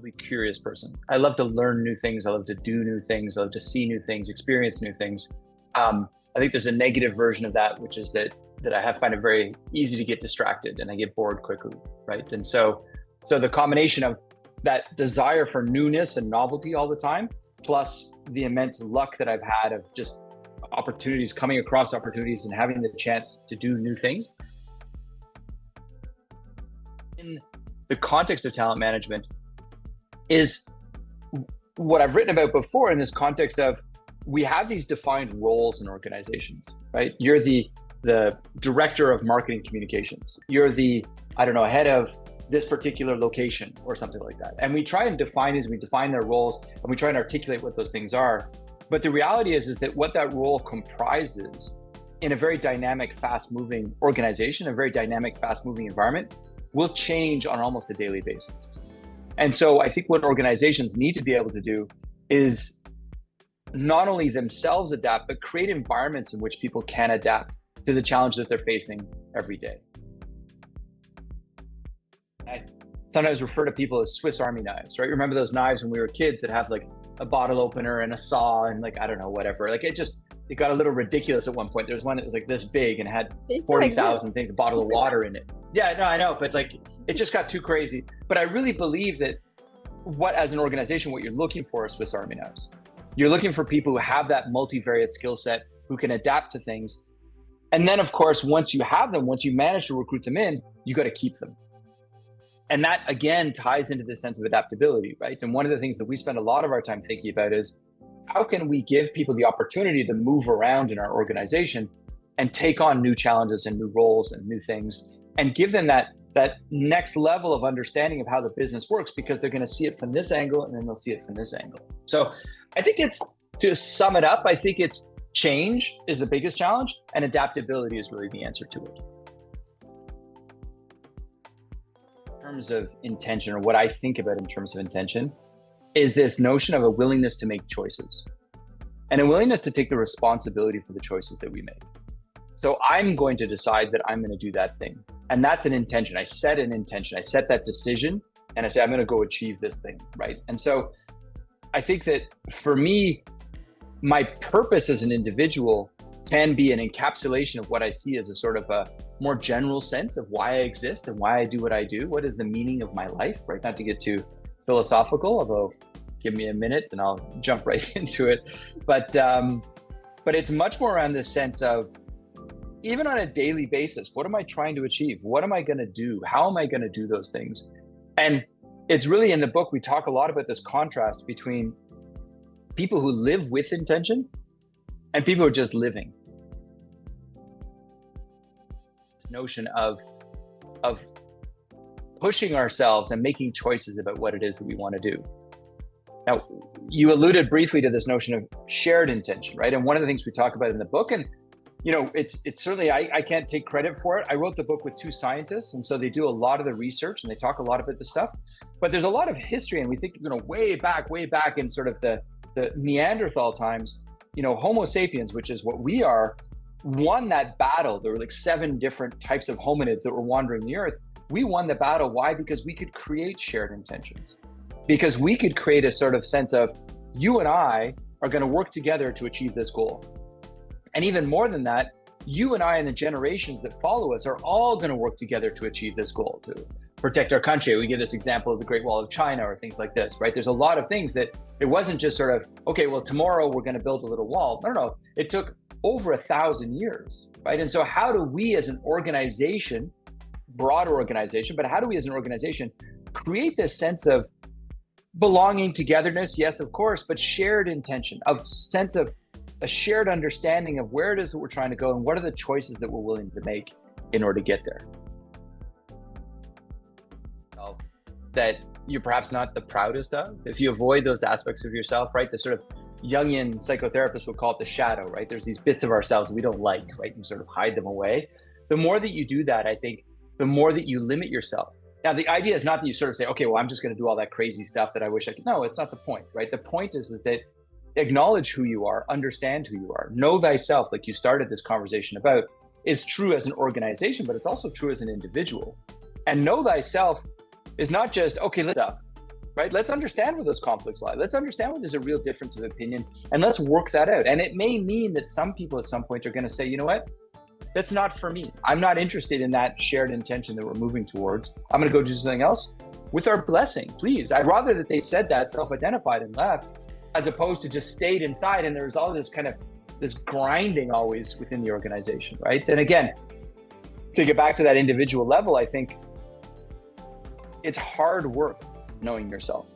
incredibly curious person. I love to learn new things. I love to do new things. I love to see new things, experience new things. I think there's a negative version of that, which is that find it very easy to get distracted and I get bored quickly, right? And so the combination of that desire for newness and novelty all the time, plus the immense luck that I've had of just coming across opportunities and having the chance to do new things. In the context of talent management is what I've written about before in this context of we have these defined roles in organizations, right? You're the director of marketing communications. You're the, head of this particular location or something like that. And we try and define their roles and we try and articulate what those things are. But the reality is that what that role comprises in a very dynamic, fast-moving organization, a very dynamic, fast-moving environment will change on almost a daily basis. And so I think what organizations need to be able to do is not only themselves adapt, but create environments in which people can adapt to the challenges that they're facing every day. I sometimes refer to people as Swiss Army knives, right? Remember those knives when we were kids that have like a bottle opener and a saw and whatever. Like it got a little ridiculous at one point. There was one that was like this big and had 40,000 things, a bottle of water in it. Yeah, no, I know, but like it just got too crazy. But I really believe that as an organization, what you're looking for is Swiss Army knives. You're looking for people who have that multivariate skill set, who can adapt to things. And then of course, once you manage to recruit them in, you got to keep them. And that again ties into this sense of adaptability, right? And one of the things that we spend a lot of our time thinking about is how can we give people the opportunity to move around in our organization and take on new challenges and new roles and new things and give them that next level of understanding of how the business works, because they're going to see it from this angle and then they'll see it from this angle. So I think to sum it up, I think it's change is the biggest challenge and adaptability is really the answer to it. In terms of intention, or what I think about in terms of intention, is this notion of a willingness to make choices and a willingness to take the responsibility for the choices that we make. So I'm going to decide that I'm going to do that thing. And that's an intention. I set an intention. I set that decision and I say, I'm going to go achieve this thing, right? And so I think that for me, my purpose as an individual can be an encapsulation of what I see as a sort of a more general sense of why I exist and why I do what I do. What is the meaning of my life, right? Not to get too philosophical, although give me a minute and I'll jump right into it. But it's much more around this sense of, even on a daily basis, what am I trying to achieve? What am I going to do? How am I going to do those things? And it's really in the book, we talk a lot about this contrast between people who live with intention and people who are just living. This notion of pushing ourselves and making choices about what it is that we want to do. Now, you alluded briefly to this notion of shared intention, right? And one of the things we talk about in the book, and it's certainly, I can't take credit for it. I wrote the book with two scientists, and so they do a lot of the research and they talk a lot about this stuff. But there's a lot of history, and we think, way back in sort of the Neanderthal times, Homo sapiens, which is what we are, won that battle. There were like 7 different types of hominids that were wandering the earth. We won the battle. Why? Because we could create shared intentions. Because we could create a sort of sense of, you and I are going to work together to achieve this goal. And even more than that, you and I and the generations that follow us are all going to work together to achieve this goal, to protect our country. We give this example of the Great Wall of China or things like this, right? There's a lot of things that it wasn't just sort of, okay, well, tomorrow we're going to build a little wall. No. It took over 1,000 years, right? And so how do we as an organization, broad organization, but how do we as an organization create this sense of belonging, togetherness? Yes, of course, but shared intention, of sense of a shared understanding of where it is that we're trying to go and what are the choices that we're willing to make in order to get there. That you're perhaps not the proudest of. If you avoid those aspects of yourself, right? The sort of Jungian psychotherapists would call it the shadow, right? There's these bits of ourselves that we don't like, right? And sort of hide them away. The more that you do that, I think, the more that you limit yourself. Now, the idea is not that you sort of say, okay, well, I'm just going to do all that crazy stuff that I wish I could. No, it's not the point, right? The point is that acknowledge who you are, understand who you are, know thyself, like you started this conversation about, is true as an organization, but it's also true as an individual. And know thyself is not just, okay, let's stuff. right? Let's understand where those conflicts lie. Let's understand where there's a real difference of opinion, and let's work that out. And it may mean that some people at some point are going to say, you know what? That's not for me. I'm not interested in that shared intention that we're moving towards. I'm going to go do something else with our blessing, please. I'd rather that they said that, self-identified, and left, as opposed to just stayed inside and there's all this kind of this grinding always within the organization, right? And again, to get back to that individual level, I think it's hard work knowing yourself.